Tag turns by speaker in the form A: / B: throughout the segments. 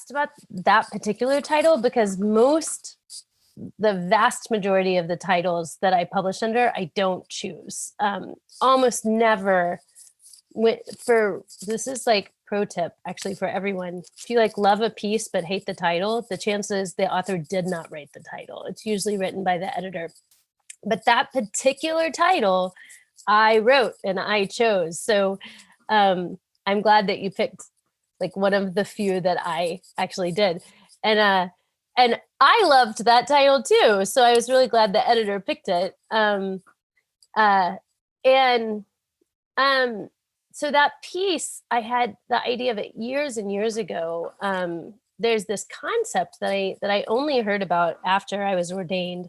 A: asked about that particular title because the vast majority of the titles that I publish under, I don't choose. Almost never. This is like pro tip actually for everyone. If you like love a piece but hate the title, the chances the author did not write the title. It's usually written by the editor. But that particular title I wrote and I chose. So I'm glad that you picked like one of the few that I actually did. And I loved that title too. So I was really glad the editor picked it. So that piece, I had the idea of it years and years ago. There's this concept that I only heard about after I was ordained,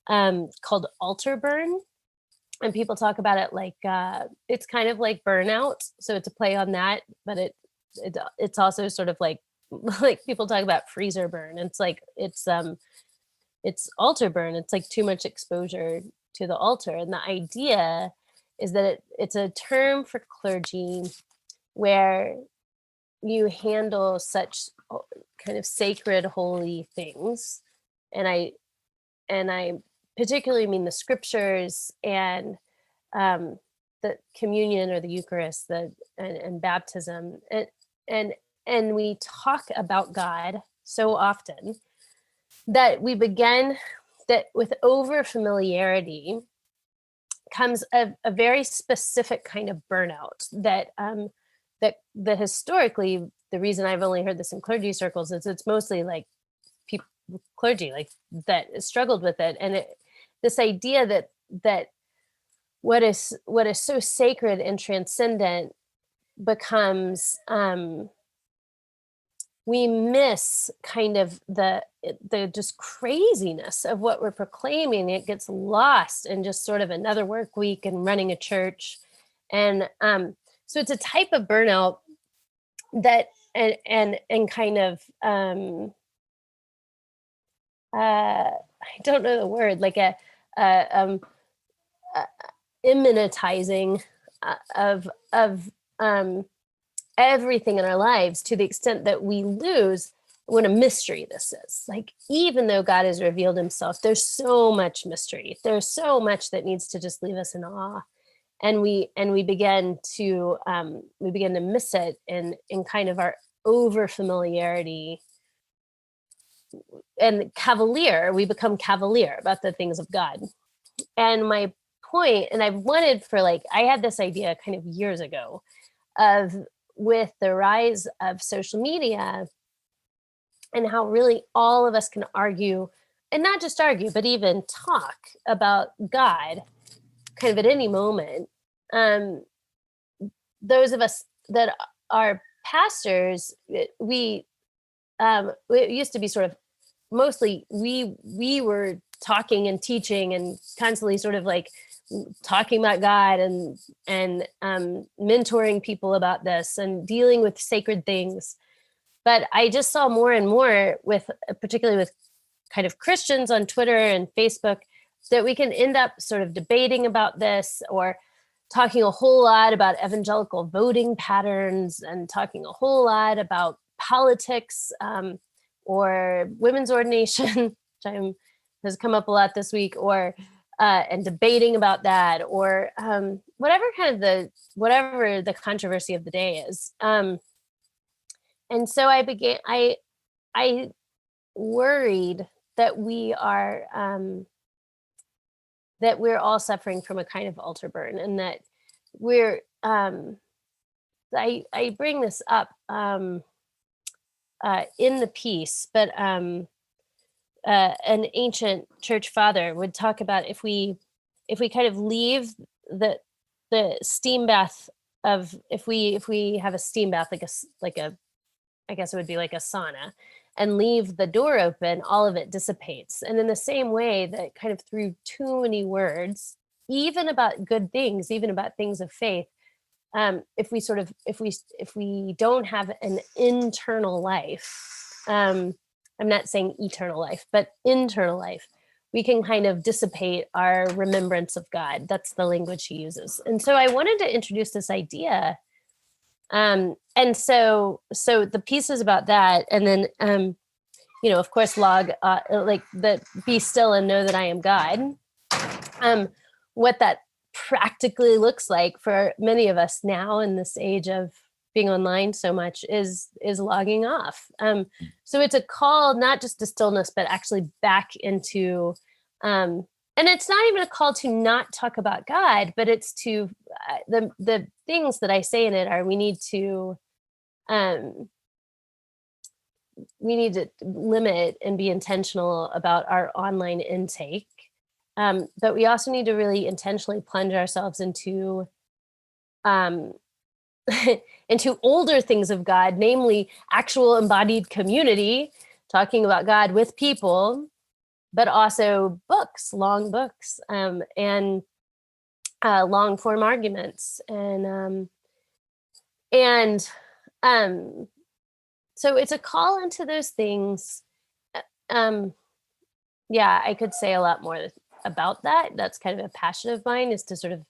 A: called altar burn. And people talk about it like, it's kind of like burnout. So it's a play on that, but it's also sort of like people talk about freezer burn. It's like, it's altar burn. It's like too much exposure to the altar. And the idea is that it's a term for clergy where you handle such kind of sacred, holy things. And I particularly mean the scriptures and the communion or the Eucharist, and baptism, and we talk about God so often that we begin that with over familiarity comes a very specific kind of burnout that historically, the reason I've only heard this in clergy circles is it's mostly like people, clergy, like that struggled with it. And this idea that what is so sacred and transcendent becomes, we miss kind of the just craziness of what we're proclaiming. It gets lost in just sort of another work week and running a church. And so it's a type of burnout that, and kind of, I don't know the word, like a immanentizing of everything in our lives, to the extent that we lose what a mystery this is. Like, even though God has revealed himself, there's so much mystery. There's so much that needs to just leave us in awe. And we begin to miss it in kind of our over familiarity and we become cavalier about the things of God. And my point, and I've wanted I had this idea kind of years ago of, with the rise of social media and how really all of us can argue, and not just argue, but even talk about God kind of at any moment. Those of us that are pastors, it used to be sort of mostly we were talking and teaching and constantly sort of like talking about God and mentoring people about this and dealing with sacred things. But I just saw more and more particularly with kind of Christians on Twitter and Facebook, that we can end up sort of debating about this, or talking a whole lot about evangelical voting patterns, and talking a whole lot about politics, or women's ordination, which has come up a lot this week, or and debating about that, or whatever the controversy of the day is. And so I worried that we're all suffering from a kind of altar burn, and that I bring this up in the piece, but an ancient church father would talk about if we kind of leave the steam bath of, if we have a steam bath, like a I guess it would be like a sauna, and leave the door open, all of it dissipates. And in the same way, that kind of through too many words, even about good things, even about things of faith, if we don't have an internal life, I'm not saying eternal life, but internal life, we can kind of dissipate our remembrance of God. That's the language he uses. And so I wanted to introduce this idea And so the piece is about that. And then, of course, log, like the be still and know that I am God. What that practically looks like for many of us now in this age of being online so much is logging off. So it's a call not just to stillness, but actually back into, and it's not even a call to not talk about God, but it's to the things that I say in it are we need to limit and be intentional about our online intake. But we also need to really intentionally plunge ourselves into into older things of God, namely actual embodied community, talking about God with people, but also books, long books, and long form arguments, and so it's a call into those things. Yeah, I could say a lot more about that. That's kind of a passion of mine, is to sort of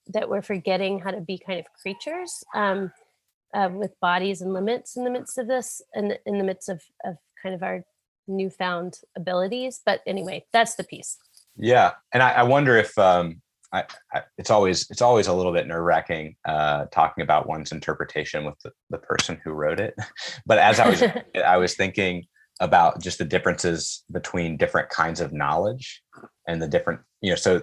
A: that we're forgetting how to be kind of creatures with bodies and limits in the midst of this, and in the midst of kind of our newfound abilities. But anyway, that's the piece.
B: Yeah, and I wonder if it's always a little bit nerve-wracking talking about one's interpretation with the person who wrote it. But as I was thinking about just the differences between different kinds of knowledge and the different, so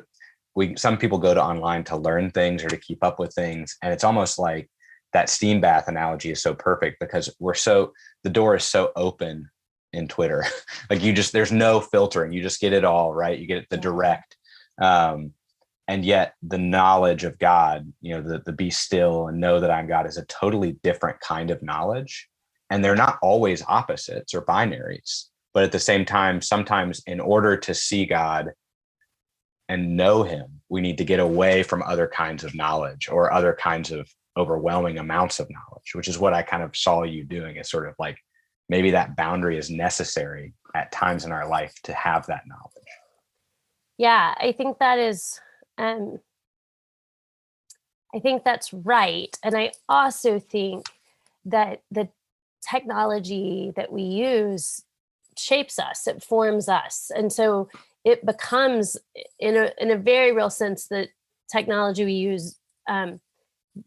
B: some people go to online to learn things or to keep up with things, and it's almost like that steam bath analogy is so perfect because the door is so open in Twitter. Like there's no filtering, you just get it all, right? You get the direct. And yet the knowledge of God, the be still and know that I'm God, is a totally different kind of knowledge. And they're not always opposites or binaries, but at the same time, sometimes in order to see God and know him, we need to get away from other kinds of knowledge or other kinds of overwhelming amounts of knowledge, which is what I kind of saw you doing. Is sort of like maybe that boundary is necessary at times in our life to have that knowledge.
A: Yeah, I think that is, I think that's right. And I also think that the technology that we use shapes us, it forms us. And so it becomes, in a very real sense, that technology we use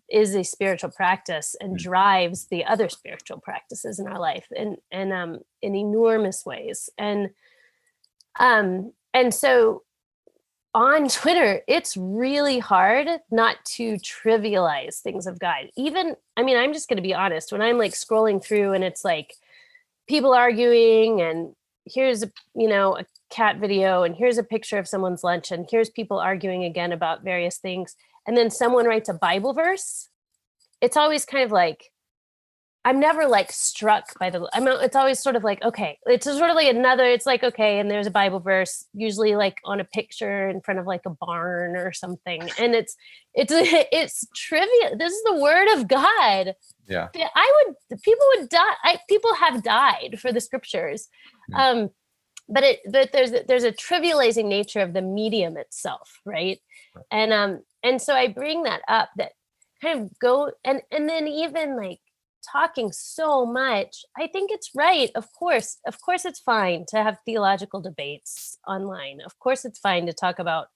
A: is a spiritual practice and drives the other spiritual practices in our life in enormous ways. And so on Twitter, it's really hard not to trivialize things of God. I'm just going to be honest, when I'm like scrolling through and it's like people arguing, and here's a cat video, and here's a picture of someone's lunch, and here's people arguing again about various things, and then someone writes a Bible verse, it's always kind of like, I'm never like struck by it's always sort of like, okay, it's sort of like it's like, okay, and there's a Bible verse, usually like on a picture in front of like a barn or something. And it's trivia. This is the word of God.
B: Yeah.
A: People would die. People have died for the scriptures. But there's a trivializing nature of the medium itself. Right. And so I bring that up, that kind of go, and then even like, talking so much, I think it's right. Of course it's fine to have theological debates online. Of course it's fine to talk about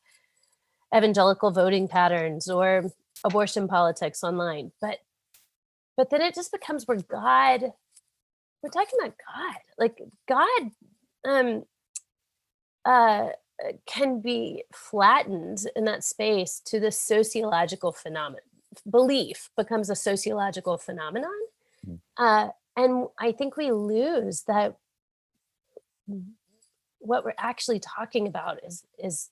A: evangelical voting patterns or abortion politics online. But then it just becomes we're talking about God. Like God can be flattened in that space to the sociological phenomenon. Belief becomes a sociological phenomenon. And I think we lose that what we're actually talking about is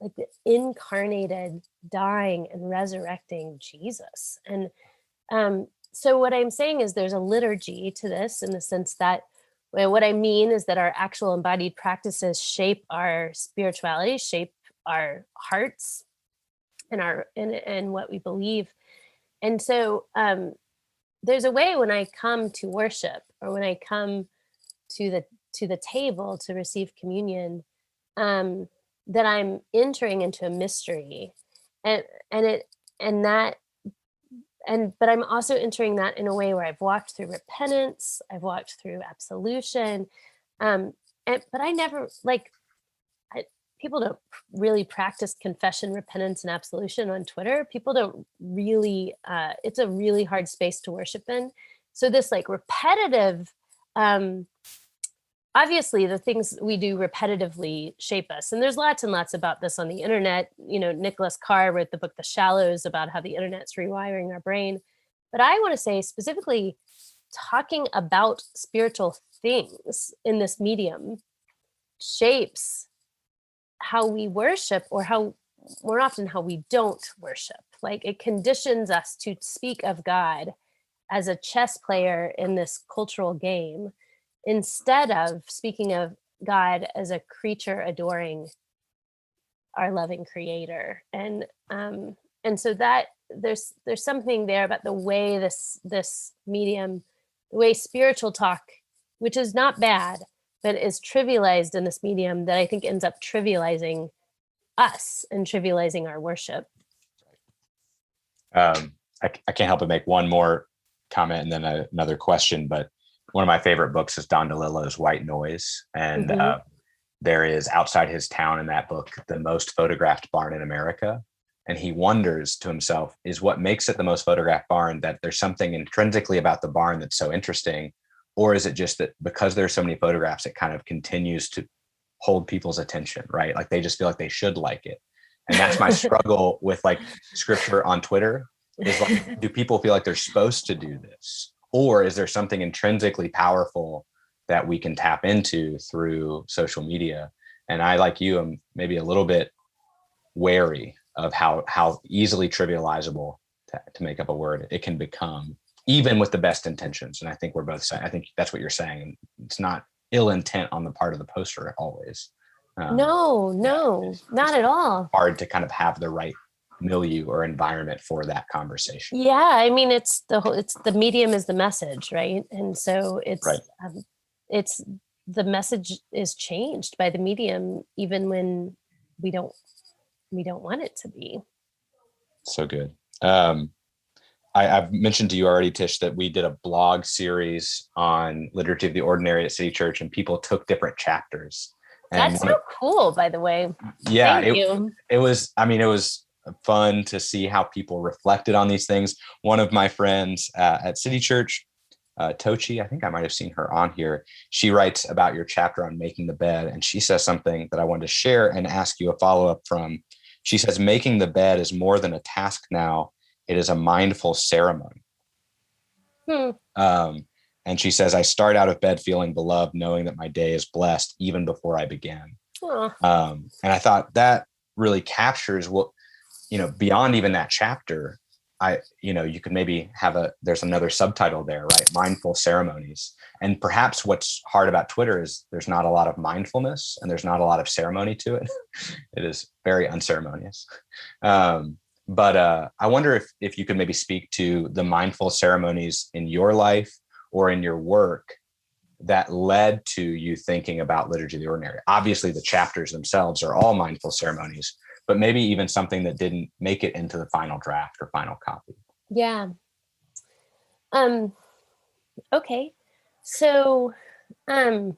A: like the incarnated, dying and resurrecting Jesus. And so what I'm saying is there's a liturgy to this, in the sense that, well, what I mean is that our actual embodied practices shape our spirituality, shape our hearts, and what we believe. And so there's a way when I come to worship, or when I come to the table to receive communion, that I'm entering into a mystery, and but I'm also entering that in a way where I've walked through repentance, I've walked through absolution, but I never like I, people don't really practice confession, repentance, and absolution on Twitter. People don't really. It's a really hard space to worship in. So this like repetitive. Obviously the things we do repetitively shape us, and there's lots and lots about this on the internet. Nicholas Carr wrote the book The Shallows about how the internet's rewiring our brain, but I want to say specifically talking about spiritual things in this medium shapes how we worship, or how more often how we don't worship. Like it conditions us to speak of God as a chess player in this cultural game, instead of speaking of God as a creature adoring our loving creator. And so that there's something there about the way this medium, the way spiritual talk, which is not bad, but is trivialized in this medium, that I think ends up trivializing us and trivializing our worship.
B: I can't help but make one more comment and then another question, but one of my favorite books is Don DeLillo's White Noise. And there is, outside his town in that book, the most photographed barn in America. And he wonders to himself, is what makes it the most photographed barn that there's something intrinsically about the barn that's so interesting? Or is it just that because there's so many photographs, it kind of continues to hold people's attention, right? Like they just feel like they should like it. And that's my struggle with like scripture on Twitter, is like, do people feel like they're supposed to do this? Or is there something intrinsically powerful that we can tap into through social media? And I, like you, am maybe a little bit wary of how easily trivializable, to make up a word, it can become, even with the best intentions. And I think we're both saying, I think that's what you're saying. It's not ill intent on the part of the poster always.
A: No, not at all.
B: Hard to kind of have the right milieu or environment for that conversation.
A: Yeah, I mean, it's the medium is the message, right? And so it's the message is changed by the medium, even when we don't want it to be.
B: So good. I've mentioned to you already, Tish, that we did a blog series on Liturgy of the Ordinary at City Church, and people took different chapters. And
A: that's so cool, by the way.
B: Yeah,
A: Thank you.
B: It was fun to see how people reflected on these things. One of my friends at City Church, Tochi, I think I might have seen her on here. She writes about your chapter on making the bed, and she says something that I wanted to share and ask you a follow-up from. She says, making the bed is more than a task now. It is a mindful ceremony. And she says, I start out of bed feeling beloved, knowing that my day is blessed even before I began. And I thought that really captures what, beyond even that chapter, you could maybe there's another subtitle there, right? Mindful ceremonies. And perhaps what's hard about Twitter is there's not a lot of mindfulness and there's not a lot of ceremony to it. It is very unceremonious. But I wonder if you could maybe speak to the mindful ceremonies in your life or in your work that led to you thinking about Liturgy of the Ordinary. Obviously, the chapters themselves are all mindful ceremonies, but maybe even something that didn't make it into the final draft or final copy.
A: Yeah. Okay. So, when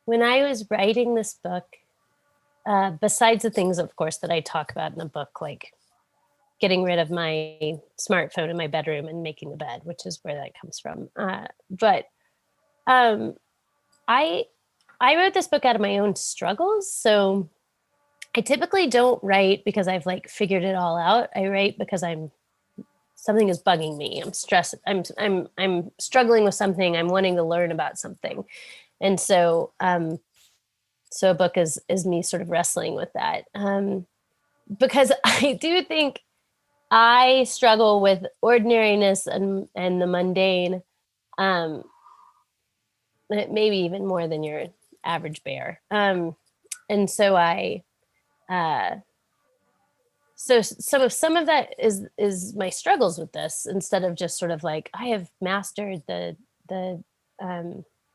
A: I was writing this book, besides the things, of course, that I talk about in the book, like getting rid of my smartphone in my bedroom and making the bed, which is where that comes from. But I wrote this book out of my own struggles. So I typically don't write because I've like figured it all out. I write because something is bugging me. I'm stressed. I'm struggling with something. I'm wanting to learn about something. And so, so a book is me sort of wrestling with that. Because I do think I struggle with ordinariness and the mundane, maybe even more than your average bear. And so so some of that is my struggles with this, instead of just sort of like, I have mastered the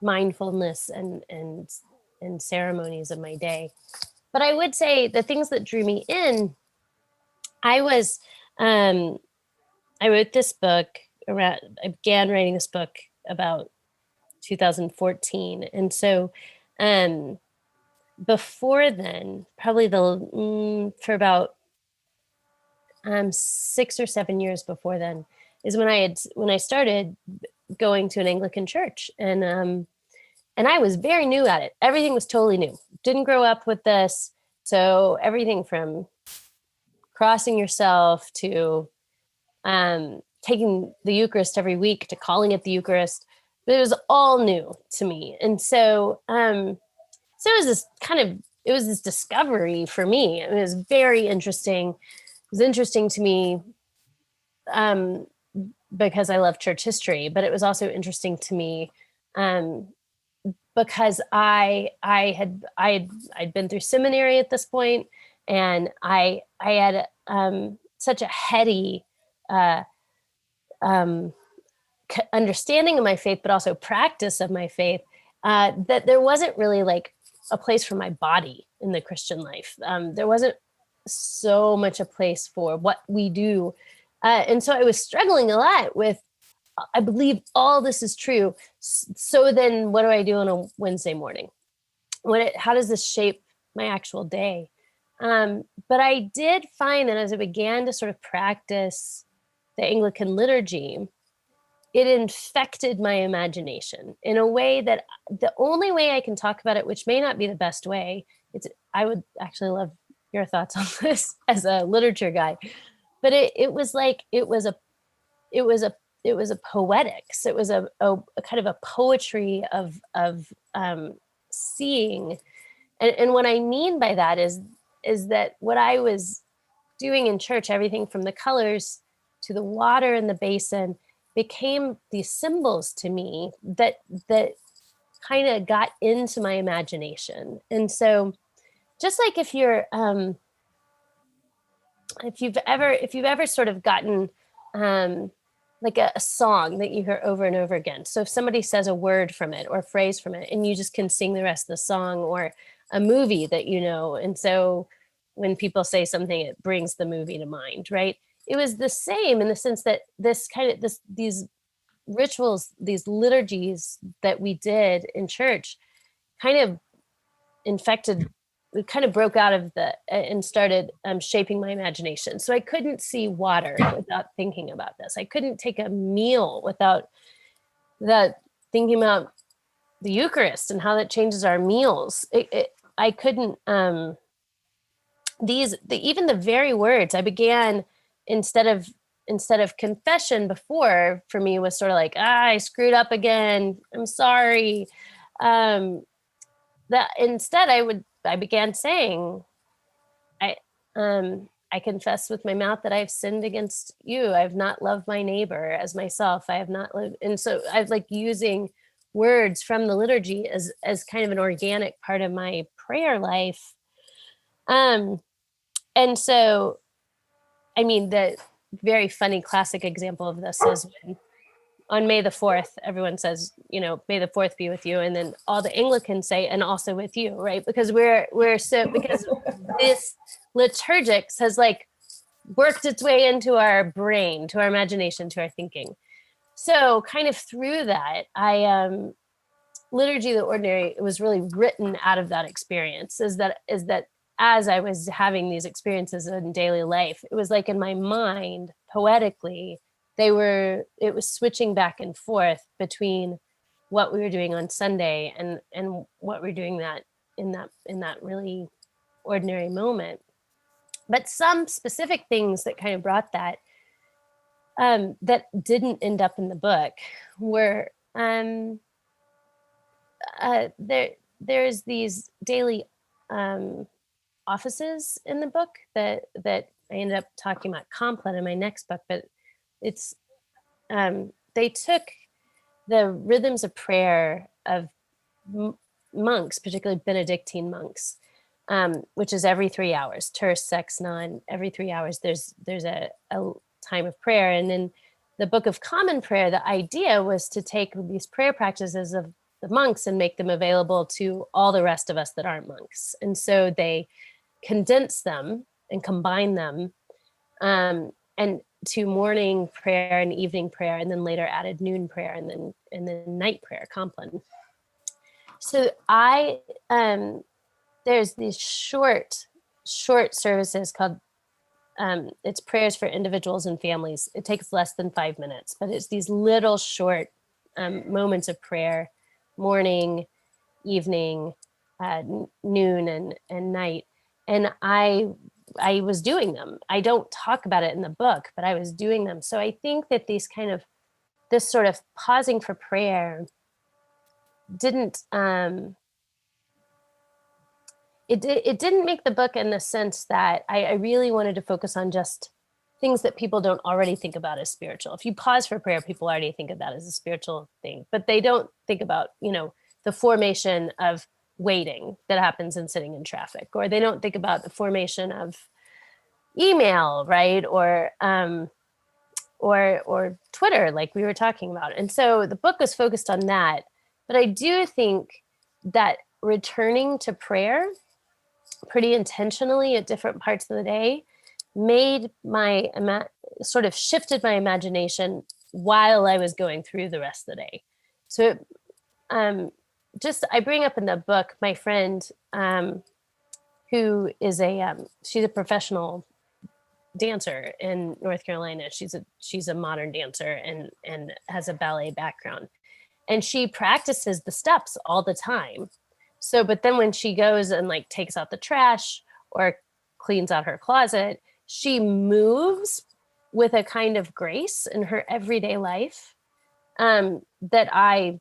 A: mindfulness and ceremonies of my day. But I would say the things that drew me in, I was I wrote this book I began writing this book about 2014. And so before then, probably for about 6 or 7 years before then is when I started going to an Anglican church. And I was very new at it. Everything was totally new. Didn't grow up with this. So everything from crossing yourself to taking the Eucharist every week to calling it the Eucharist, but it was all new to me. And so so it was this discovery for me. It was very interesting. It was interesting to me because I love church history, but it was also interesting to me because I'd been through seminary at this point, and I had such a heady understanding of my faith, but also practice of my faith, that there wasn't really like a place for my body in the Christian life. There wasn't so much a place for what we do. And so I was struggling a lot with, I believe all this is true. So then what do I do on a Wednesday morning? How does this shape my actual day? But I did find that as I began to sort of practice the Anglican liturgy, it infected my imagination in a way that the only way I can talk about it, which may not be the best way, I would actually love your thoughts on this as a literature guy, but it was a poetics. It was a kind of a poetry of seeing. And what I mean by that is that what I was doing in church, everything from the colors to the water in the basin, became these symbols to me that kind of got into my imagination. And so just like if you've ever sort of gotten like a song that you hear over and over again. So if somebody says a word from it or a phrase from it, and you just can sing the rest of the song, or a movie that you know. And so when people say something, it brings the movie to mind, right? It was the same in the sense that these rituals, these liturgies that we did in church kind of kind of broke out of and started shaping my imagination. So I couldn't see water without thinking about this. I couldn't take a meal without thinking about the Eucharist and how that changes our meals. I couldn't, even the very words I began, instead of confession before, for me was sort of like, I screwed up again, I'm sorry. That instead I began saying, I confess with my mouth that I've sinned against you. I've not loved my neighbor as myself. I have not lived. And so I was like using words from the liturgy as kind of an organic part of my prayer life. And so, I mean, the very funny classic example of this is when on May the 4th, everyone says, may the 4th be with you. And then all the Anglicans say, and also with you, right? Because because this liturgics has like worked its way into our brain, to our imagination, to our thinking. So kind of through that, Liturgy of the Ordinary was really written out of that experience, is that as I was having these experiences in daily life, it was like in my mind, poetically, it was switching back and forth between what we were doing on Sunday and what we're doing in that really ordinary moment. But some specific things that kind of brought that that didn't end up in the book were there's these daily offices in the book that I ended up talking about Complet in my next book, but it's they took the rhythms of prayer of monks, particularly Benedictine monks, which is every 3 hours, terce, sex, non, every 3 hours there's a time of prayer. And in the Book of Common Prayer, the idea was to take these prayer practices of the monks and make them available to all the rest of us that aren't monks. And so they condense them and combine them, and to morning prayer and evening prayer, and then later added noon prayer and then night prayer, compline. So there's these short services called, it's prayers for individuals and families. It takes less than 5 minutes, but it's these little short moments of prayer, morning, evening, noon, and night. And I was doing them. I don't talk about it in the book, but I was doing them. So I think that this sort of pausing for prayer didn't, it didn't make the book in the sense that I really wanted to focus on just things that people don't already think about as spiritual. If you pause for prayer, people already think of that as a spiritual thing, but they don't think about, the formation of waiting that happens in sitting in traffic, or they don't think about the formation of email, right? Or Twitter, like we were talking about. And so the book was focused on that. But I do think that returning to prayer pretty intentionally at different parts of the day made sort of shifted my imagination while I was going through the rest of the day. So I bring up in the book my friend who is she's a professional dancer in North Carolina. She's a modern dancer and has a ballet background, and she practices the steps all the time. So, but then when she goes and like takes out the trash or cleans out her closet, she moves with a kind of grace in her everyday life that I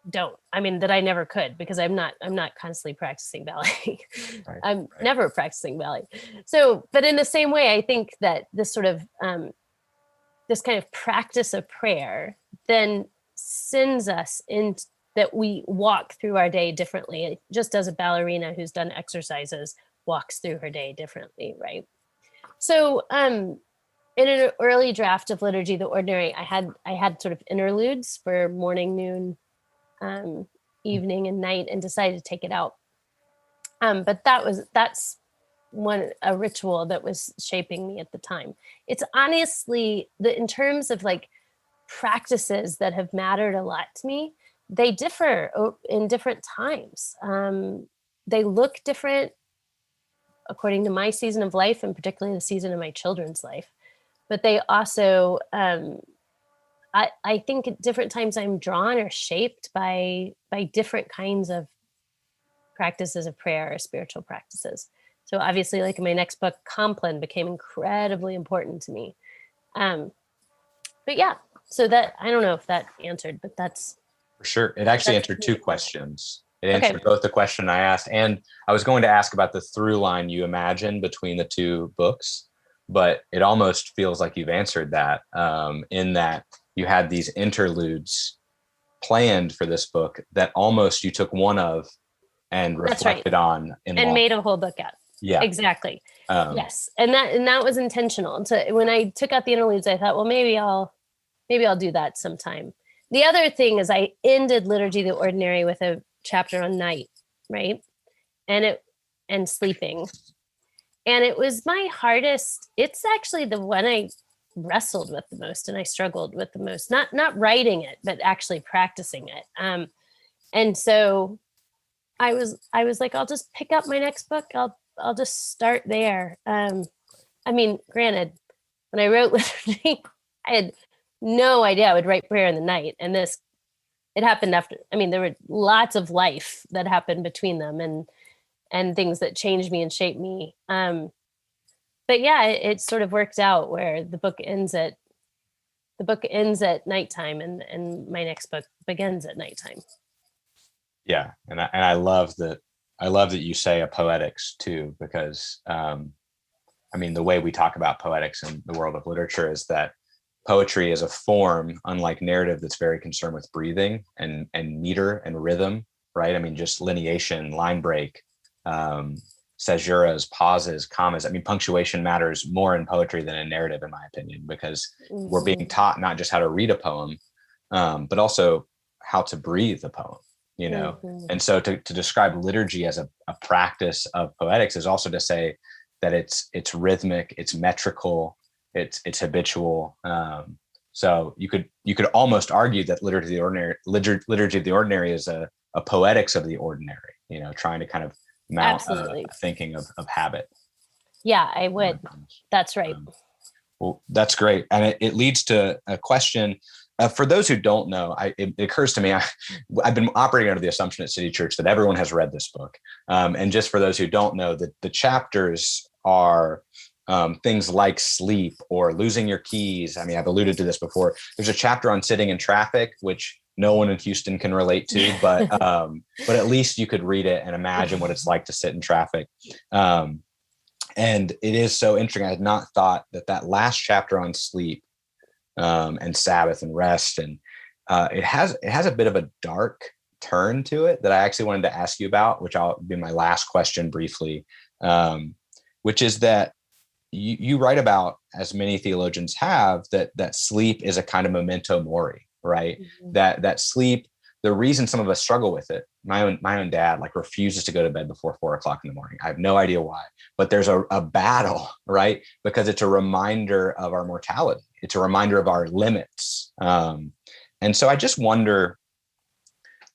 A: don't. I mean, that I never could, because I'm not constantly practicing ballet.
B: Right,
A: I'm never practicing ballet. So, but in the same way, I think that this sort of this kind of practice of prayer then sends us in that we walk through our day differently, just as a ballerina who's done exercises walks through her day differently, right? So in an early draft of Liturgy of the Ordinary, I had sort of interludes for morning, noon, evening, and night, and decided to take it out. But that's a ritual that was shaping me at the time. It's honestly in terms of like practices that have mattered a lot to me, they differ in different times. They look different according to my season of life, and particularly the season of my children's life. But they also, I think at different times I'm drawn or shaped by different kinds of practices of prayer or spiritual practices. So obviously, like in my next book, Compline became incredibly important to me. But yeah, so that, I don't know if that answered, but that's.
B: For sure. It actually answered two questions. It answered both the question I asked, and I was going to ask about the through line you imagine between the two books, but it almost feels like you've answered that, in that you had these interludes planned for this book that almost you took one of and reflected on and
A: made a whole book out.
B: Yeah,
A: exactly. Yes, and that was intentional. So when I took out the interludes, I thought, well, maybe I'll do that sometime. The other thing is I ended Liturgy of the Ordinary with a chapter on night, right? And sleeping. And it was my hardest. It's actually the one I wrestled with the most and I struggled with the most, not writing it, but actually practicing it. And so I was like, I'll just pick up my next book. I'll just start there. I mean, granted, when I wrote Liturgy, I had no idea I would write prayer in the night. And it happened after, there were lots of life that happened between them and things that changed me and shaped me. But yeah, it sort of worked out where the book ends at nighttime and my next book begins at nighttime.
B: Yeah. And I love that. I love that you say a poetics too, because the way we talk about poetics in the world of literature is that poetry is a form, unlike narrative, that's very concerned with breathing and meter and rhythm, right? Just lineation, line break, caesuras, pauses, commas. Punctuation matters more in poetry than in narrative, in my opinion, because we're being taught not just how to read a poem, but also how to breathe a poem, And so to describe liturgy as a practice of poetics is also to say that it's rhythmic, it's metrical, it's habitual. So you could almost argue that liturgy of the ordinary is a poetics of the ordinary, trying to kind of mount
A: Absolutely.
B: a thinking of habit.
A: Yeah, I would. That's right.
B: Well, that's great. And it leads to a question. For those who don't know, it occurs to me, I've been operating under the assumption at City Church that everyone has read this book. And just for those who don't know, the chapters are things like sleep or losing your keys. I mean, I've alluded to this before. There's a chapter on sitting in traffic, which no one in Houston can relate to, but at least you could read it and imagine what it's like to sit in traffic. And it is so interesting. I had not thought that last chapter on sleep and Sabbath and rest, and it has a bit of a dark turn to it that I actually wanted to ask you about, which I'll be my last question briefly, which is that you write about, as many theologians have, that sleep is a kind of memento mori, right? Mm-hmm. That sleep, the reason some of us struggle with it, my own dad refuses to go to bed before 4 o'clock in the morning. I have no idea why, but there's a battle, right? Because it's a reminder of our mortality. It's a reminder of our limits. And so I just wonder,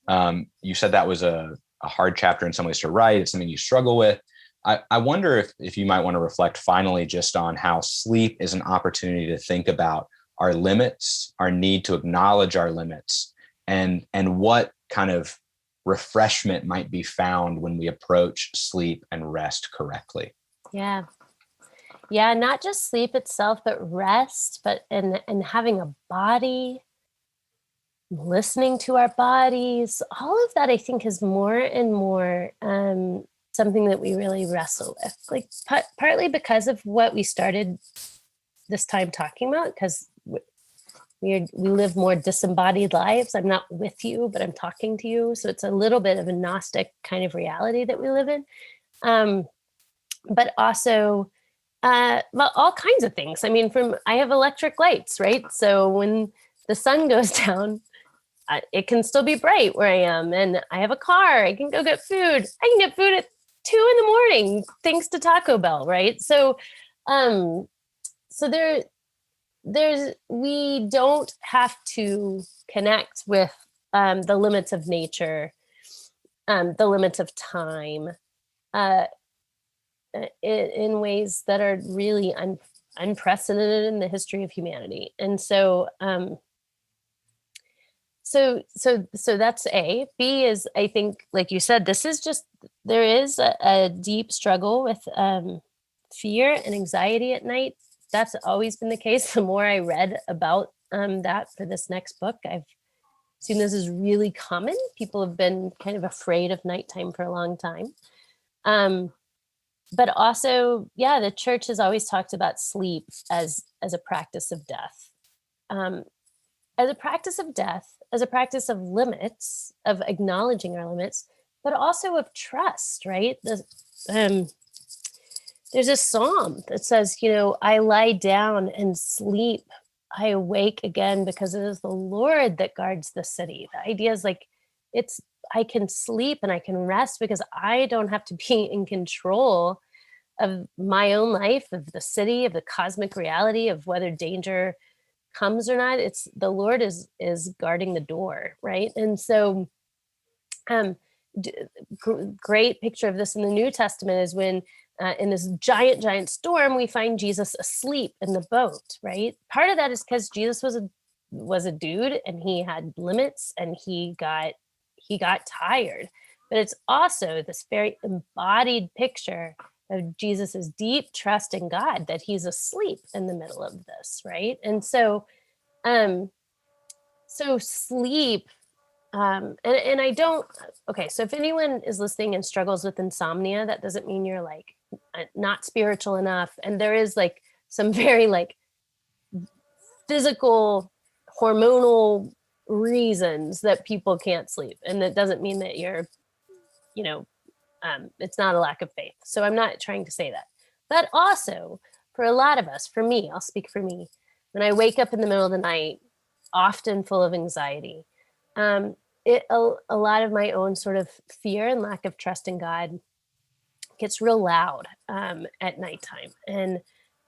B: you said that was a hard chapter in some ways to write. It's something you struggle with. I wonder if you might want to reflect finally just on how sleep is an opportunity to think about our limits, our need to acknowledge our limits, and what kind of refreshment might be found when we approach sleep and rest correctly.
A: Yeah, not just sleep itself, but rest, but and having a body, listening to our bodies, all of that I think is more and more something that we really wrestle with, partly because of what we started this time talking about, because we live more disembodied lives. I'm not with you, but I'm talking to you. So it's a little bit of a Gnostic kind of reality that we live in. But also, all kinds of things. I mean, I have electric lights, right? So when the sun goes down, it can still be bright where I am. And I have a car. I can go get food. I can get food at 2 a.m, thanks to Taco Bell, right? So, we don't have to connect with the limits of nature, the limits of time, in ways that are really unprecedented in the history of humanity. And so, so that's A. B is, I think, like you said, there is a deep struggle with fear and anxiety at night. That's always been the case. The more I read about that for this next book, I've seen this is really common. People have been kind of afraid of nighttime for a long time. But also, the church has always talked about sleep as a practice of death. As a practice of death, as a practice of limits, of acknowledging our limits, but also of trust, right? There's a psalm that says, I lie down and sleep. I awake again because it is the Lord that guards the city. The idea is I can sleep and I can rest because I don't have to be in control of my own life, of the city, of the cosmic reality, of whether danger comes or not. It's the Lord is guarding the door, right? And so great picture of this in the New Testament is when in this giant storm, we find Jesus asleep in the boat, right? Part of that is because Jesus was a dude and he had limits and he got tired. But it's also this very embodied picture of Jesus's deep trust in God that he's asleep in the middle of this, right? And so, sleep. And I don't, okay, so if anyone is listening and struggles with insomnia, that doesn't mean you're not spiritual enough. And there is some very physical, hormonal reasons that people can't sleep. And that doesn't mean that you're, it's not a lack of faith. So I'm not trying to say that. But also, for a lot of us, for me, I'll speak for me, when I wake up in the middle of the night, often full of anxiety, a lot of my own sort of fear and lack of trust in God gets real loud at nighttime. And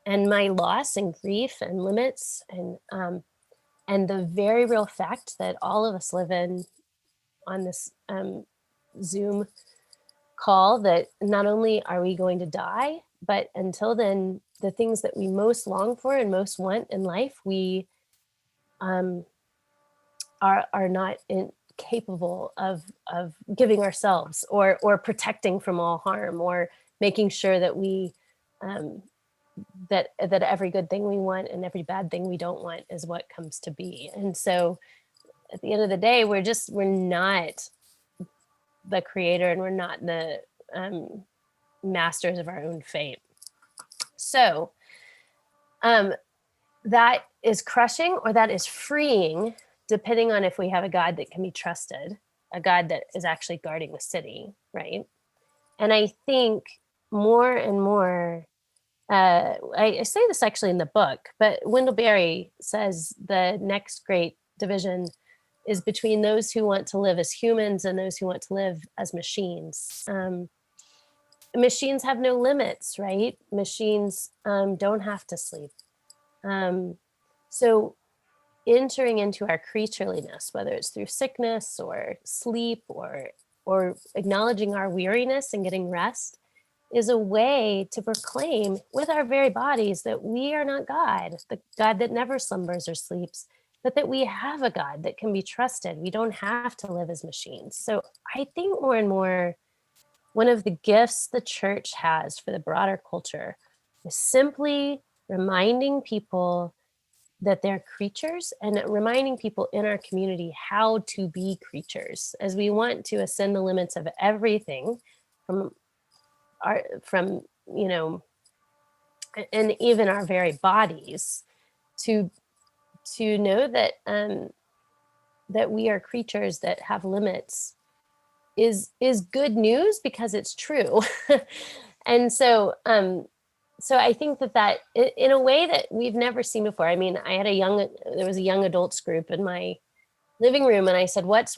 A: my loss and grief and limits, and the very real fact that all of us live in on this Zoom call, that not only are we going to die, but until then, the things that we most long for and most want in life, we are not capable of giving ourselves, or protecting from all harm, or making sure that we that every good thing we want and every bad thing we don't want is what comes to be. And so at the end of the day, we're not the creator, and we're not the masters of our own fate. So that is crushing, or that is freeing, depending on if we have a God that can be trusted, a God that is actually guarding the city, right? And I think more and more, I say this actually in the book, but Wendell Berry says the next great division is between those who want to live as humans and those who want to live as machines. Machines have no limits, right? Machines don't have to sleep. So entering into our creatureliness, whether it's through sickness or sleep, or acknowledging our weariness and getting rest, is a way to proclaim with our very bodies that we are not God, the God that never slumbers or sleeps, but that we have a God that can be trusted. We don't have to live as machines. So I think more and more, one of the gifts the church has for the broader culture is simply reminding people that they're creatures, and reminding people in our community how to be creatures, as we want to ascend the limits of everything from and even our very bodies, to know that that we are creatures that have limits is good news, because it's true. And so I think that in a way that we've never seen before. I mean, there was a young adults group in my living room, and I said, what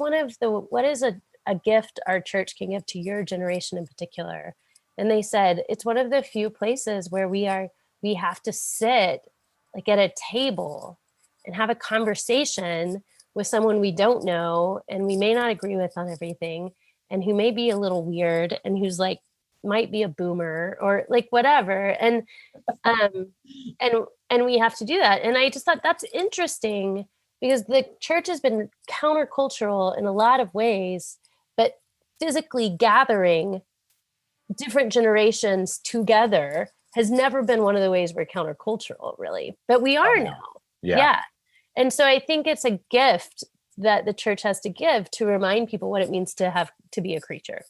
A: is a gift our church can give to your generation in particular? And they said, it's one of the few places where we have to sit like at a table and have a conversation with someone we don't know, and we may not agree with on everything, and who may be a little weird, and who's like, might be a boomer, or like whatever. And we have to do that. And I just thought that's interesting, because the church has been countercultural in a lot of ways, but physically gathering different generations together has never been one of the ways we're countercultural, really. But we are now. Yeah. And so I think it's a gift that the church has to give, to remind people what it means to be a creature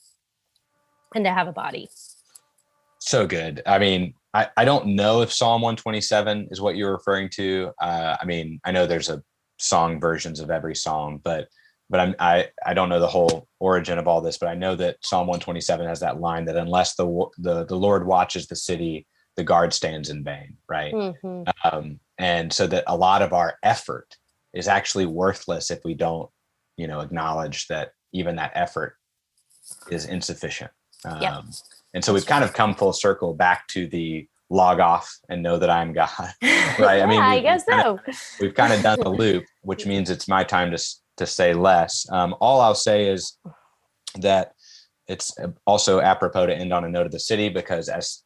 A: and to have a body.
B: So good. I mean, I don't know if Psalm 127 is what you're referring to. I mean, I know there's a song versions of every song, but I don't know the whole origin of all this. But I know that Psalm 127 has that line that unless the Lord watches the city, the guard stands in vain, right? Mm-hmm. And so that a lot of our effort is actually worthless if we don't, acknowledge that even that effort is insufficient.
A: Yeah.
B: And so we've kind of come full circle back to the log off and know that I'm God, right? I mean,
A: I guess so.
B: We've kind of done the loop, which means it's my time to say less. All I'll say is that it's also apropos to end on a note of the city, because as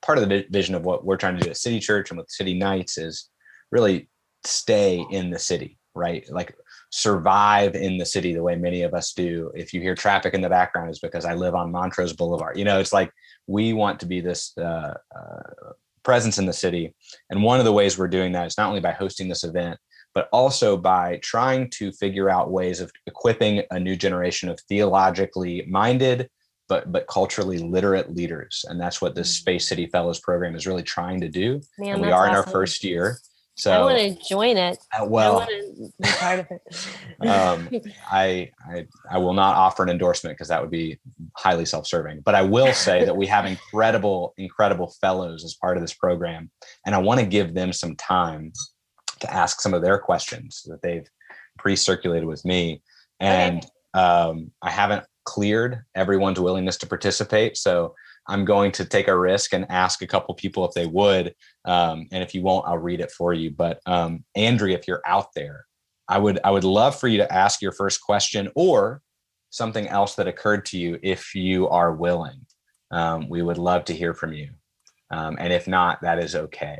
B: part of the vision of what we're trying to do at City Church and with City Nights is really stay in the city, right? Like survive in the city the way many of us do. If you hear traffic in the background, it's because I live on Montrose Boulevard. It's like we want to be this presence in the city. And one of the ways we're doing that is not only by hosting this event, but also by trying to figure out ways of equipping a new generation of theologically minded, but culturally literate leaders. And that's what this Space City Fellows program is really trying to do.
A: Man,
B: and we are
A: awesome.
B: in our first year. So
A: I want to join it.
B: Well,
A: I want to be part of it.
B: I will not offer an endorsement, because that would be highly self-serving. But I will say that we have incredible fellows as part of this program. And I want to give them some time to ask some of their questions that they've pre-circulated with me. And I haven't cleared everyone's willingness to participate. So I'm going to take a risk and ask a couple people if they would. And if you won't, I'll read it for you. But Andrea, if you're out there, I would love for you to ask your first question or something else that occurred to you if you are willing. We would love to hear from you. And if not, that is okay.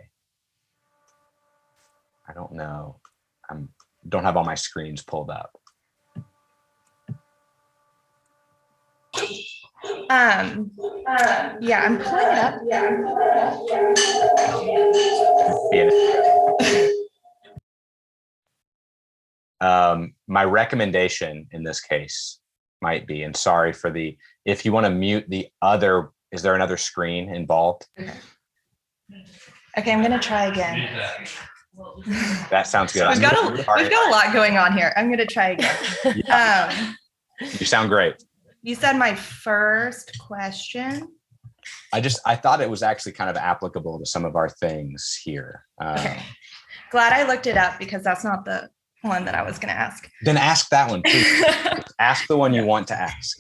B: I don't know. Don't have all my screens pulled up.
C: Yeah, I'm pulling it up.
B: My recommendation in this case might be, and sorry for if you want to mute the other, is there another screen involved?
C: Okay, I'm gonna try again.
B: That sounds good.
C: We've got a lot going on here. I'm gonna try again.
B: Yeah. You sound great.
C: You said my first question.
B: I thought it was actually kind of applicable to some of our things here.
C: Okay. Glad I looked it up because that's not the one that I was gonna ask.
B: Then ask that one, please. Ask the one you want to ask.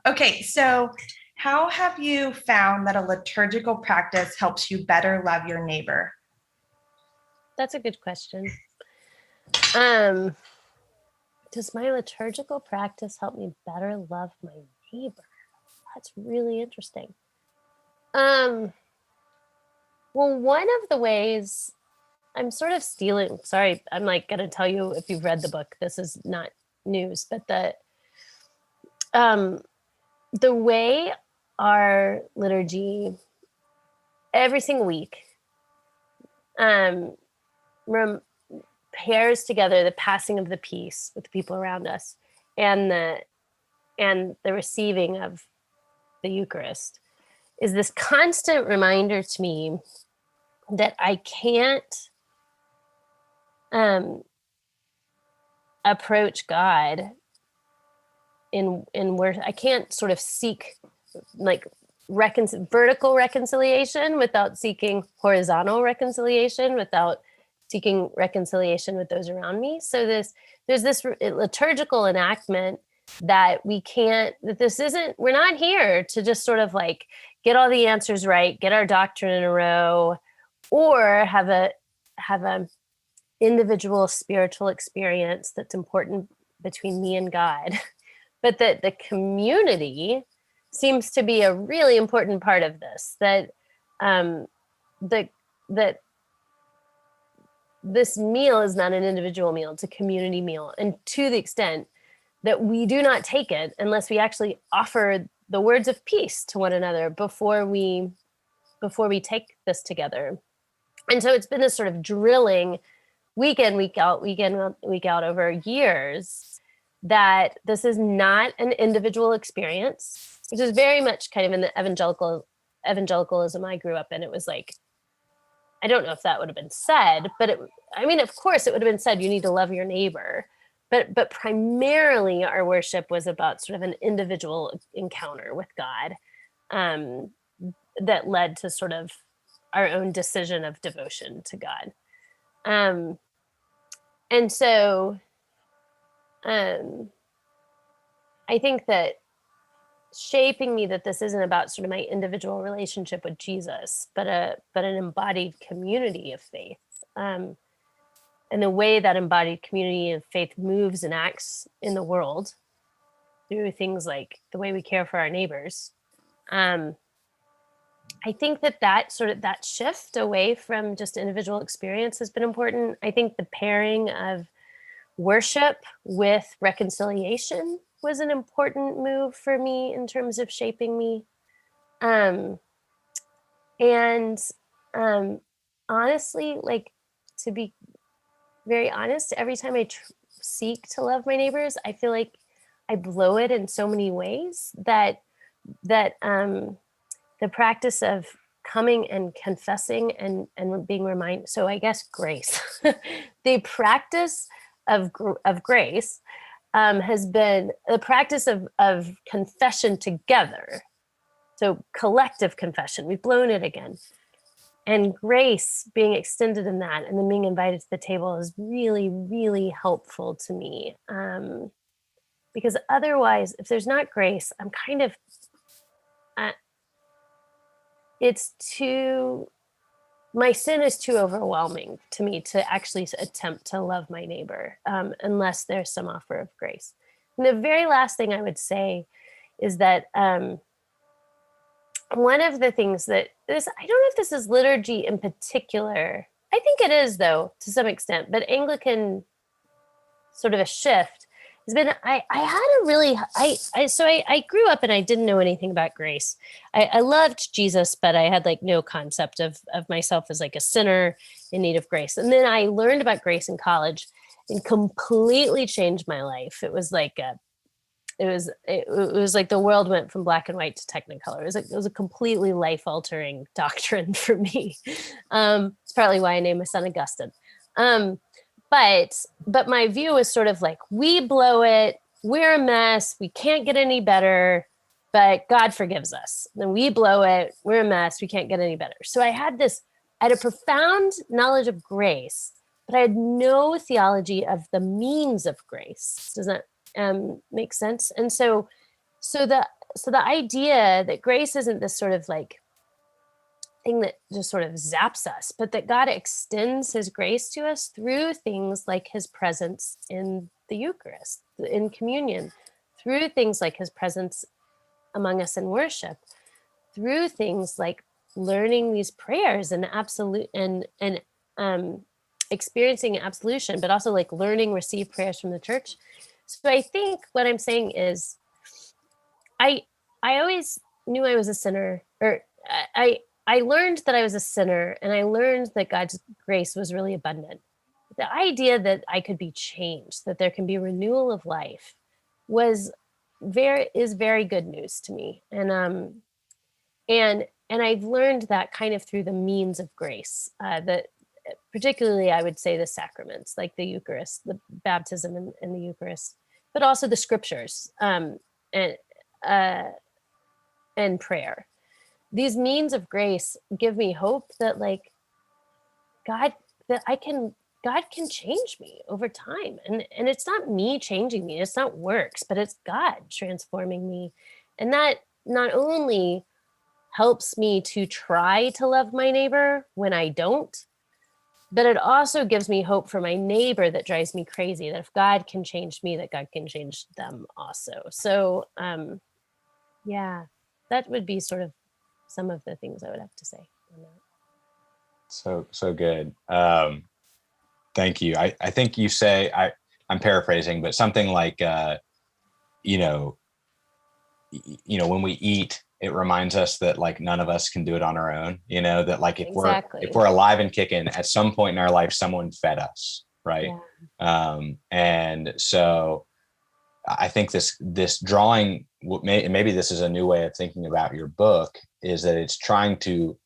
C: Okay, so how have you found that a liturgical practice helps you better love your neighbor?
A: That's a good question. Does my liturgical practice help me better love my neighbor? That's really interesting. Well, one of the ways I'm sort of stealing, sorry, I'm like going to tell you if you've read the book, this is not news, but the way our liturgy every single week pairs together the passing of the peace with the people around us and the receiving of the Eucharist is this constant reminder to me that I can't approach God in where I can't sort of seek like vertical reconciliation without seeking horizontal reconciliation, without seeking reconciliation with those around me. So there's this liturgical enactment that we're not here to just sort of like get all the answers right, get our doctrine in a row, or have a individual spiritual experience that's important between me and God. But that the community seems to be a really important part of this, that this meal is not an individual meal, it's a community meal. And to the extent that we do not take it unless we actually offer the words of peace to one another before we take this together. And so it's been this sort of drilling week in, week out over years that this is not an individual experience, which is very much kind of in the evangelicalism I grew up in. It was like, I don't know if that would have been said, but of course it would have been said, you need to love your neighbor. But primarily our worship was about sort of an individual encounter with God that led to sort of our own decision of devotion to God. And so I think that shaping me that this isn't about sort of my individual relationship with Jesus, but an embodied community of faith. And the way that embodied community of faith moves and acts in the world through things like the way we care for our neighbors. I think that shift away from just individual experience has been important. I think the pairing of worship with reconciliation was an important move for me in terms of shaping me. Honestly, like, to be very honest, every time I seek to love my neighbors, I feel like I blow it in so many ways that the practice of coming and confessing and being reminded. So I guess grace, the practice of grace has been the practice of confession together. So collective confession, we've blown it again. And grace being extended in that and then being invited to the table is really, really helpful to me. Because otherwise, if there's not grace, I'm kind of it's too, my sin is too overwhelming to me to actually attempt to love my neighbor, unless there's some offer of grace. And the very last thing I would say is that one of the things that this, I don't know if this is liturgy in particular. I think it is, though, to some extent, but Anglican sort of a shift has been, I had a really, I grew up and I didn't know anything about grace. I loved Jesus, but I had like no concept of myself as like a sinner in need of grace. And then I learned about grace in college and completely changed my life. It was like it was like the world went from black and white to technicolor. It was a completely life altering doctrine for me. It's partly why I named my son Augustine. But my view is sort of like, we blow it, we're a mess, we can't get any better, but God forgives us. Then we blow it, we're a mess, we can't get any better. So I had a profound knowledge of grace, but I had no theology of the means of grace. Does that make sense? And so the idea that grace isn't this sort of like thing that just sort of zaps us, but that God extends his grace to us through things like his presence in the Eucharist, in communion, through things like his presence among us in worship, through things like learning these prayers and absolute and experiencing absolution, but also like learning receive prayers from the church. So I think what I'm saying is I always knew I was a sinner, or I learned that I was a sinner, and I learned that God's grace was really abundant. The idea that I could be changed, that there can be renewal of life, is very good news to me. And I've learned that kind of through the means of grace, that particularly I would say the sacraments, like the Eucharist, the baptism and the Eucharist, but also the scriptures, and prayer. These means of grace give me hope that like God can change me over time. And it's not me changing me, it's not works, but it's God transforming me. And that not only helps me to try to love my neighbor when I don't, but it also gives me hope for my neighbor that drives me crazy, that if God can change me, that God can change them also. So yeah, that would be sort of some of the things I would have to say on that.
B: So good. Thank you. I think you say, I'm paraphrasing, but something like, when we eat, it reminds us that like none of us can do it on our own, that like if we're alive and kicking, at some point in our life, someone fed us. Right. Yeah. And so I think this drawing, maybe this is a new way of thinking about your book, is that it's trying to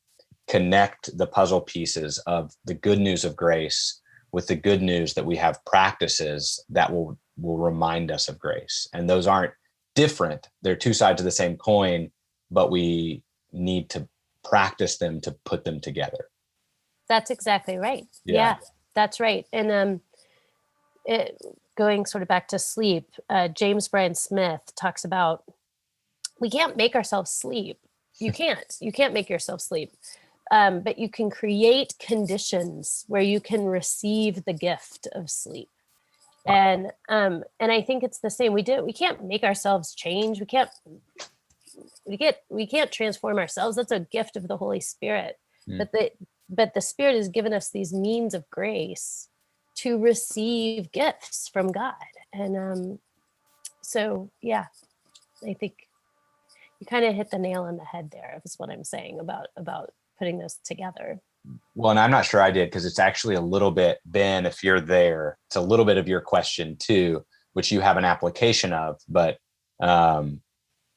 B: connect the puzzle pieces of the good news of grace with the good news that we have practices that will remind us of grace. And those aren't different. They're two sides of the same coin, but we need to practice them to put them together.
A: That's exactly right. Yeah, that's right. And going sort of back to sleep, James Bryan Smith talks about, we can't make ourselves sleep. You can't make yourself sleep. But you can create conditions where you can receive the gift of sleep. And I think it's the same. We can't make ourselves change. We can't transform ourselves. That's a gift of the Holy Spirit. But the Spirit has given us these means of grace to receive gifts from God. And so yeah, I think you kind of hit the nail on the head there, is what I'm saying about putting those together.
B: Well, and I'm not sure I did, because it's actually a little bit, Ben, if you're there, it's a little bit of your question too, which you have an application of, but I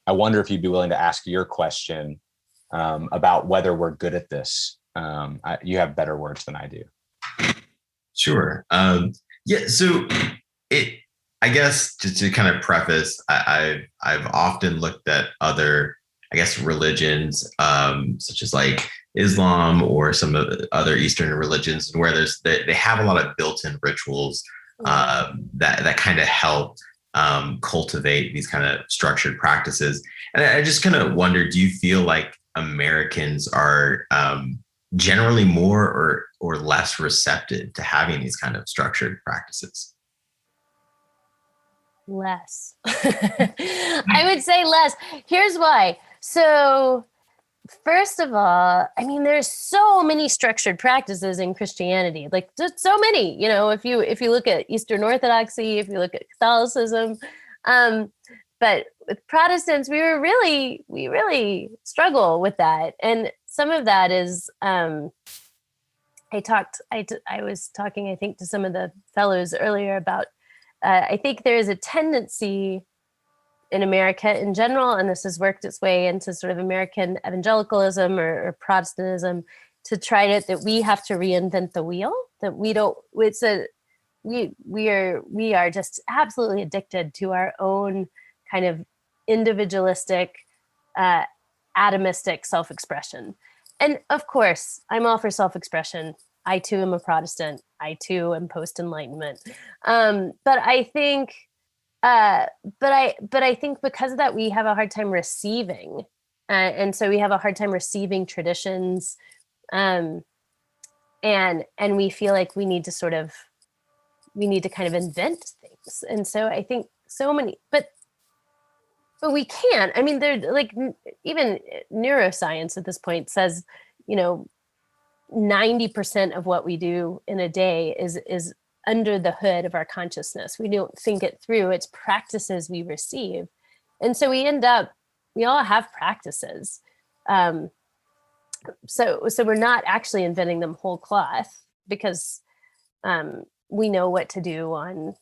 B: wonder if you'd be willing to ask your question about whether we're good at this. You have better words than I do.
D: Sure. So I guess to kind of preface, I've often looked at other, I guess, religions, such as like Islam or some of the other Eastern religions, where they have a lot of built-in rituals that kind of help cultivate these kind of structured practices. And I just kind of wonder, do you feel like Americans are generally more or less receptive to having these kind of structured practices?
A: Less. I would say less. Here's why. So first of all, I mean, there's so many structured practices in Christianity, like just so many, if you look at Eastern Orthodoxy, if you look at Catholicism, but with Protestants, we really struggle with that. And some of that is, I was talking, I think, to some of the fellows earlier about, I think there is a tendency in America in general, and this has worked its way into sort of American evangelicalism or Protestantism, to try that we have to reinvent the wheel, that we don't, we are just absolutely addicted to our own kind of individualistic, atomistic self-expression. And of course, I'm all for self-expression. I too am a Protestant. I too am post-Enlightenment. But I think, but I think because of that, we have a hard time receiving, and so we have a hard time receiving traditions, and we feel like we need to kind of invent things. And so I think so many, but we can't. I mean, they're like, even neuroscience at this point says, 90% of what we do in a day is under the hood of our consciousness. We don't think it through. It's practices we receive. And so we all have practices. So we're not actually inventing them whole cloth, because we know what to do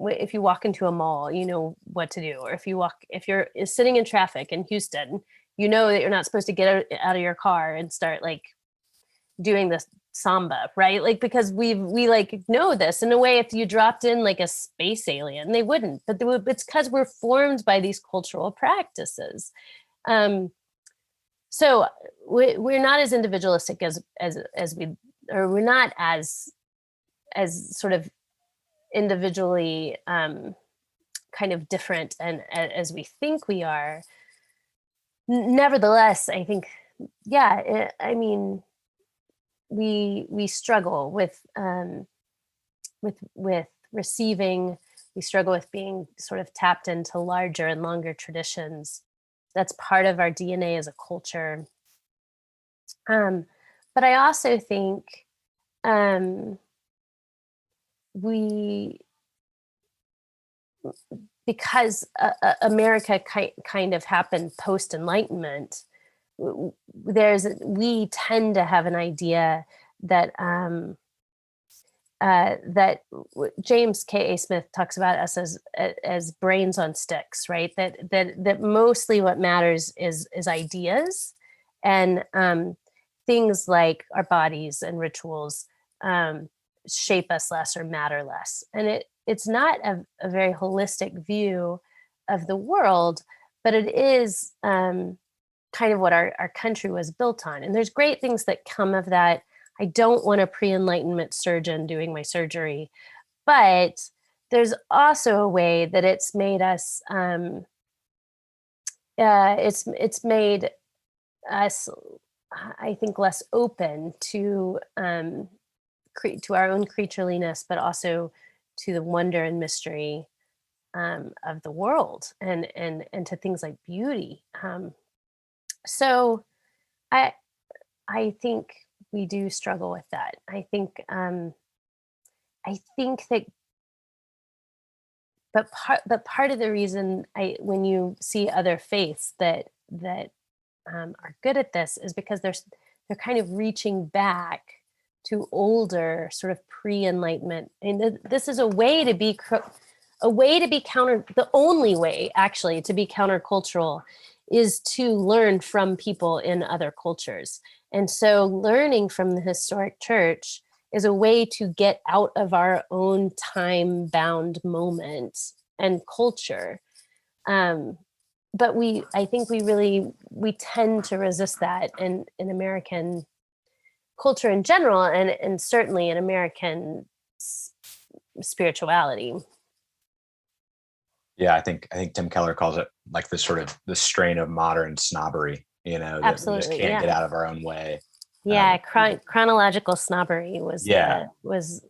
A: if you walk into a mall, you know what to do. Or if you're sitting in traffic in Houston, you know that you're not supposed to get out of your car and start like doing this samba, right? Like, because we like know this. In a way, if you dropped in like a space alien, they wouldn't, but it's because we're formed by these cultural practices. So we're not as individualistic as we're not as sort of individually kind of different and as we think we are. Nevertheless, I think, I mean, we struggle with receiving. We struggle with being sort of tapped into larger and longer traditions. That's part of our DNA as a culture. But I also think because America kind of happened post-Enlightenment, we tend to have an idea that that James K.A. Smith talks about us as brains on sticks, right? That mostly what matters is ideas, and things like our bodies and rituals shape us less or matter less. And it's not a very holistic view of the world, but it is kind of what our country was built on. And there's great things that come of that. I don't want a pre-Enlightenment surgeon doing my surgery, but there's also a way that it's made us, it's made us, I think, less open to our own creatureliness, but also to the wonder and mystery of the world, and to things like beauty. So I think we do struggle with that. I think that, but part of the reason when you see other faiths that are good at this is because they're kind of reaching back to older sort of pre-Enlightenment, and this is a way to be counter. The only way actually to be countercultural is to learn from people in other cultures. And so learning from the historic church is a way to get out of our own time-bound moment and culture. But I think we tend to resist that in American culture in general, and certainly in American spirituality.
B: Yeah, I think Tim Keller calls it like this sort of the strain of modern snobbery, that we just
A: Absolutely.
B: can't get
A: Yeah.
B: out of our own way.
A: Yeah. Chronological snobbery was
B: Yeah,
A: was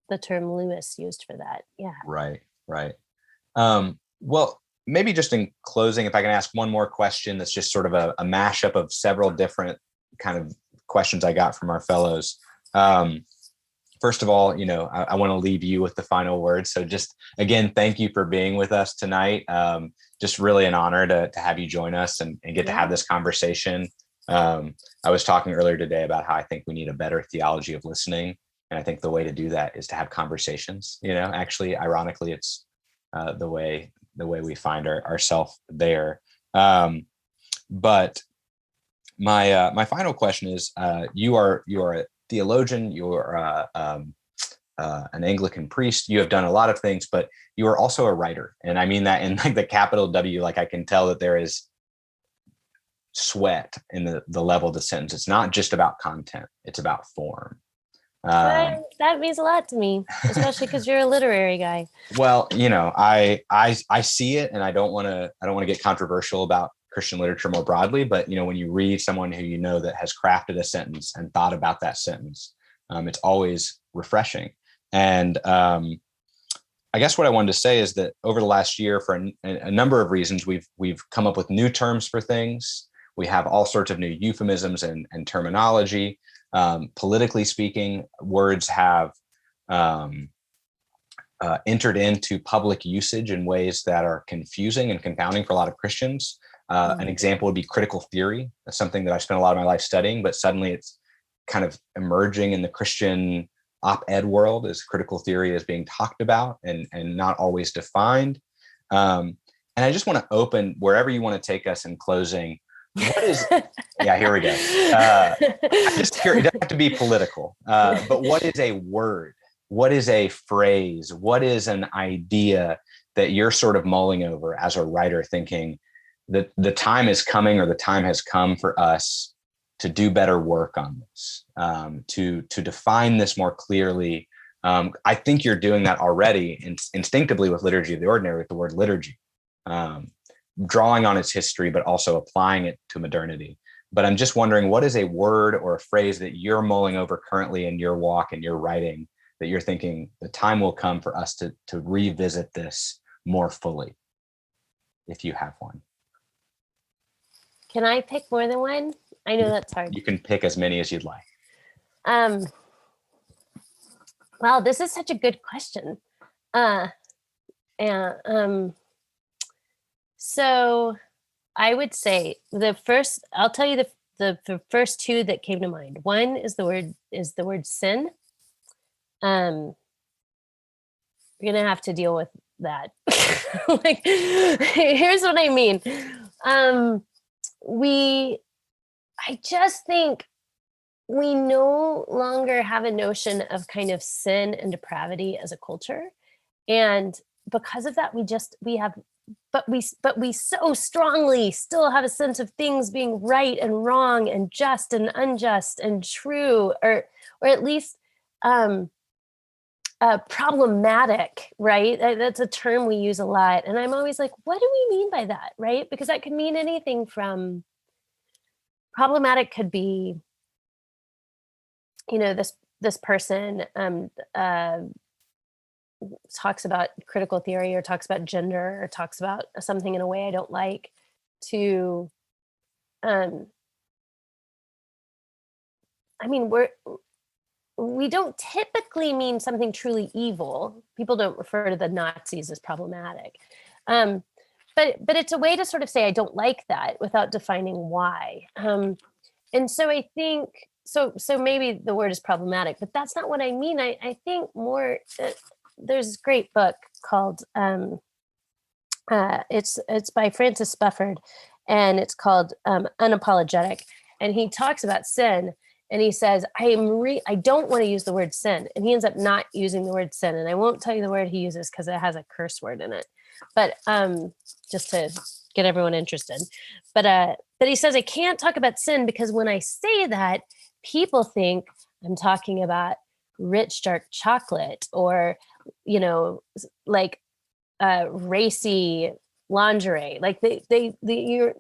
A: the term Lewis used for that. Yeah.
B: right, right. Well, maybe just in closing, if I can ask one more question that's just sort of a mashup of several different kind of questions I got from our fellows. First of all, I want to leave you with the final word. So just again, thank you for being with us tonight. Just really an honor to have you join us and get to have this conversation. I was talking earlier today about how I think we need a better theology of listening. And I think the way to do that is to have conversations. Actually, ironically, it's the way we find ourselves there. But my final question is: you are a theologian. You're an Anglican priest. You have done a lot of things, but you are also a writer, and I mean that in like the capital W. Like I can tell that there is sweat in the level of the sentence. It's not just about content; it's about form.
A: That means a lot to me, especially because you're a literary guy.
B: Well, I see it, and I don't want to get controversial about Christian literature more broadly, but when you read someone who that has crafted a sentence and thought about that sentence, it's always refreshing. And I guess what I wanted to say is that over the last year, for a number of reasons, we've come up with new terms for things. We have all sorts of new euphemisms and terminology. Politically speaking, words have entered into public usage in ways that are confusing and confounding for a lot of Christians. An example would be critical theory. That's something that I spent a lot of my life studying, but suddenly it's kind of emerging in the Christian op-ed world as critical theory is being talked about and not always defined. And I just want to open wherever you want to take us in closing. What is, yeah, here we go. I'm just curious, it doesn't have to be political, but what is a word? What is a phrase? What is an idea that you're sort of mulling over as a writer, thinking that the time is coming or the time has come for us to do better work on this, to define this more clearly? I think you're doing that already instinctively with Liturgy of the Ordinary, with the word liturgy, drawing on its history, but also applying it to modernity. But I'm just wondering, what is a word or a phrase that you're mulling over currently in your walk and your writing that you're thinking the time will come for us to revisit this more fully, if you have one?
A: Can I pick more than one? I know that's hard.
B: You can pick as many as you'd like.
A: Wow, this is such a good question. So I would say I'll tell you the first two that came to mind. One is the word sin. You're gonna have to deal with that. Like, here's what I mean. I just think we no longer have a notion of kind of sin and depravity as a culture. And because of that, we so strongly still have a sense of things being right and wrong and just and unjust and true, or at least problematic, right? That's a term we use a lot. And I'm always like, what do we mean by that, right? Because that could mean anything from problematic could be, this person talks about critical theory or talks about gender or talks about something in a way I don't like, to we don't typically mean something truly evil. People don't refer to the Nazis as problematic. But it's a way to sort of say, I don't like that without defining why. And so I think, so maybe the word is problematic, but that's not what I mean. I think more, there's this great book called, it's by Francis Spufford, and it's called Unapologetic. And he talks about sin. And he says, I don't want to use the word sin. And he ends up not using the word sin. And I won't tell you the word he uses because it has a curse word in it. But just to get everyone interested. But he says, I can't talk about sin because when I say that, people think I'm talking about rich dark chocolate or, like racy lingerie. Like you're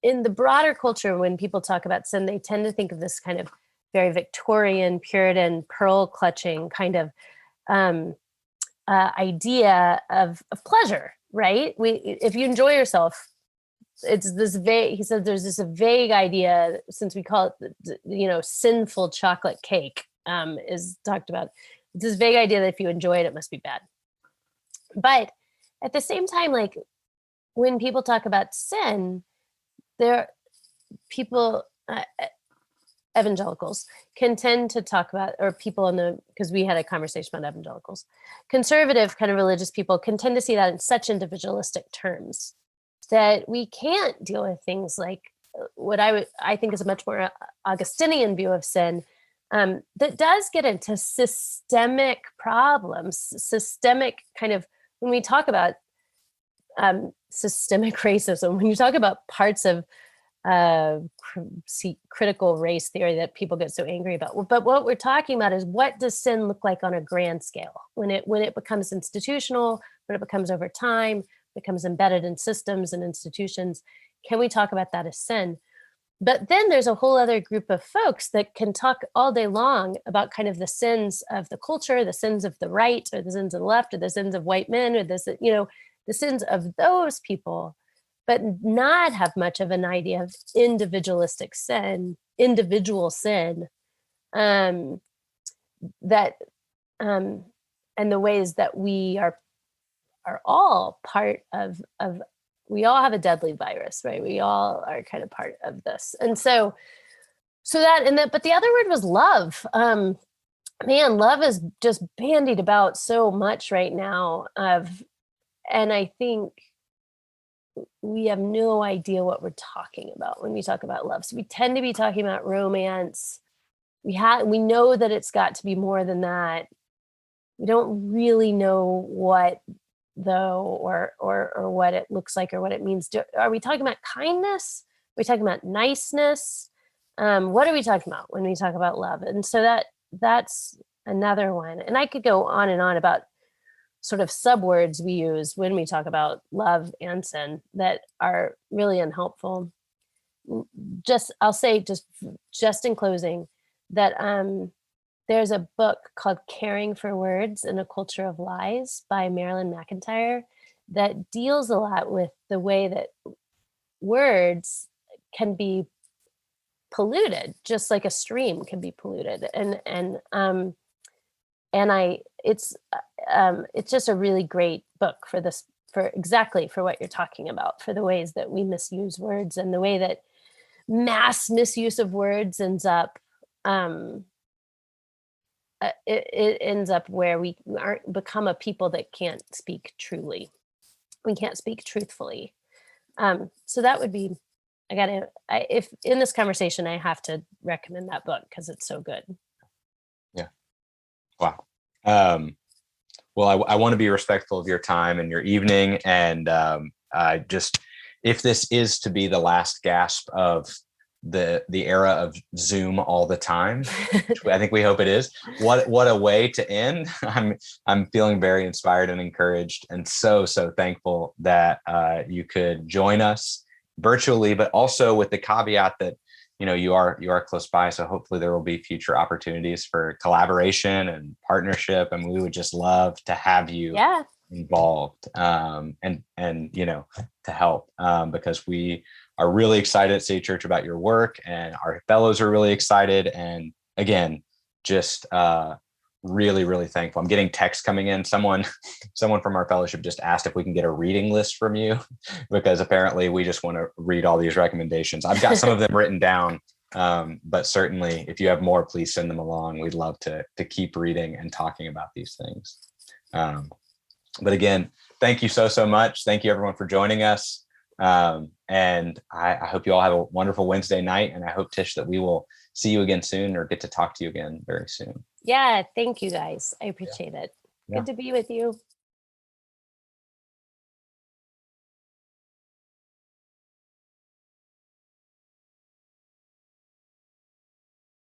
A: in the broader culture, when people talk about sin, they tend to think of this kind of very Victorian, Puritan, pearl clutching kind of idea of pleasure, right? If you enjoy yourself, it's this vague, he said there's this vague idea, since we call it, sinful chocolate cake is talked about. It's this vague idea that if you enjoy it, it must be bad. But at the same time, like when people talk about sin, people, evangelicals can tend to talk about, or people because we had a conversation about evangelicals, conservative kind of religious people can tend to see that in such individualistic terms that we can't deal with things like what I think is a much more Augustinian view of sin, that does get into systemic problems, systemic kind of, when we talk about systemic racism, when you talk about parts of critical race theory that people get so angry about. But what we're talking about is, what does sin look like on a grand scale when it becomes institutional, when it becomes over time, becomes embedded in systems and institutions? Can we talk about that as sin? But then there's a whole other group of folks that can talk all day long about kind of the sins of the culture, the sins of the right, or the sins of the left, or the sins of white men, or the sins of those people, but not have much of an idea of individualistic sin, individual sin, and the ways that we are all part of, we all have a deadly virus, right? We all are kind of part of this. And so but the other word was love. Man, love is just bandied about so much right now. And I think we have no idea what we're talking about when we talk about love. So we tend to be talking about romance. We know that it's got to be more than that. We don't really know what, though, or what it looks like, or what it means. Are we talking about kindness? Are we talking about niceness? What are we talking about when we talk about love? And so that's another one. And I could go on and on about sort of subwords we use when we talk about love and sin that are really unhelpful. I'll say just in closing that there's a book called Caring for Words in a Culture of Lies by Marilyn McIntyre that deals a lot with the way that words can be polluted, just like a stream can be polluted. It's just a really great book for what you're talking about, for the ways that we misuse words, and the way that mass misuse of words ends up it ends up where we become a people that can't speak truly. We can't speak truthfully. So that would be, if in this conversation, I have to recommend that book because it's so good.
B: Yeah. Wow. Well, I want to be respectful of your time and your evening. And if this is to be the last gasp of the era of Zoom all the time, which I think we hope it is, what a way to end. I'm feeling very inspired and encouraged, and so thankful that you could join us virtually, but also with the caveat that you are close by. So hopefully there will be future opportunities for collaboration and partnership, and we would just love to have you involved and to help, because we are really excited at City Church about your work, and our fellows are really excited. And again, just really, really thankful. I'm getting texts coming in. Someone from our fellowship just asked if we can get a reading list from you, because apparently we just want to read all these recommendations. I've got some of them written down, but certainly if you have more, please send them along. We'd love to keep reading and talking about these things. But again, thank you so much. Thank you everyone for joining us. And I hope you all have a wonderful Wednesday night. And I hope, Tish, that we will see you again soon, or get to talk to you again very soon.
A: Yeah. Thank you guys. I appreciate it. Good to be with you.